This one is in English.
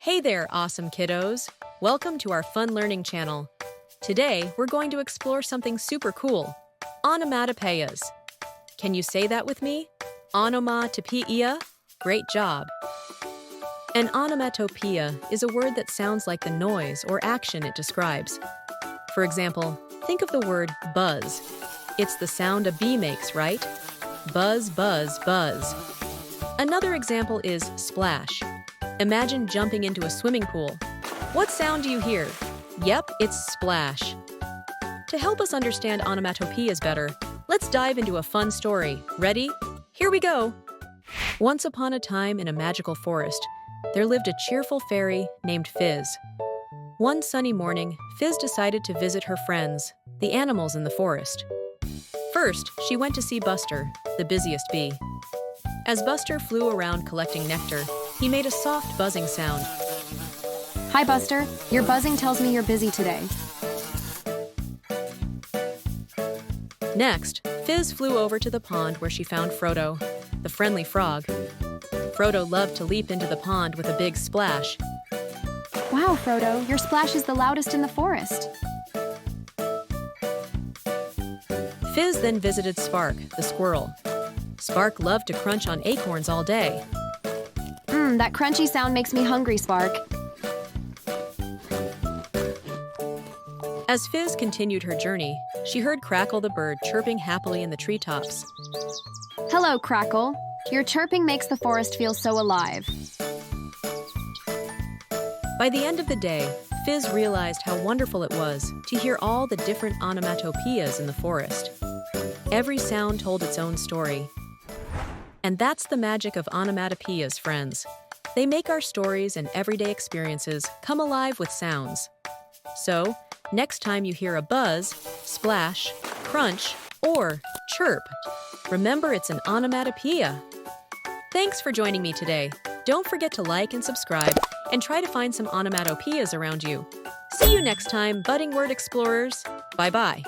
Hey there, awesome kiddos! Welcome to our fun learning channel. Today, we're going to explore something super cool, onomatopoeias. Can you say that with me? Onomatopoeia? Great job! An onomatopoeia is a word that sounds like the noise or action it describes. For example, think of the word buzz. It's the sound a bee makes, right? Buzz, buzz, buzz. Another example is splash. Imagine jumping into a swimming pool. What sound do you hear? Yep, it's splash. To help us understand onomatopoeias better, let's dive into a fun story. Ready? Here we go! Once upon a time in a magical forest, there lived a cheerful fairy named Fizz. One sunny morning, Fizz decided to visit her friends, the animals in the forest. First, she went to see Buster, the busiest bee. As Buster flew around collecting nectar, he made a soft buzzing sound. Hi, Buster. Your buzzing tells me you're busy today. Next, Fizz flew over to the pond where she found Frodo, the friendly frog. Frodo loved to leap into the pond with a big splash. Wow, Frodo, your splash is the loudest in the forest. Fizz then visited Spark, the squirrel. Spark loved to crunch on acorns all day. That crunchy sound makes me hungry, Spark. As Fizz continued her journey, she heard Crackle the bird chirping happily in the treetops. Hello, Crackle. Your chirping makes the forest feel so alive. By the end of the day, Fizz realized how wonderful it was to hear all the different onomatopoeias in the forest. Every sound told its own story. And that's the magic of onomatopoeias, friends. They make our stories and everyday experiences come alive with sounds. So, next time you hear a buzz, splash, crunch, or chirp, remember it's an onomatopoeia. Thanks for joining me today. Don't forget to like and subscribe, and try to find some onomatopoeias around you. See you next time, budding word explorers. Bye-bye.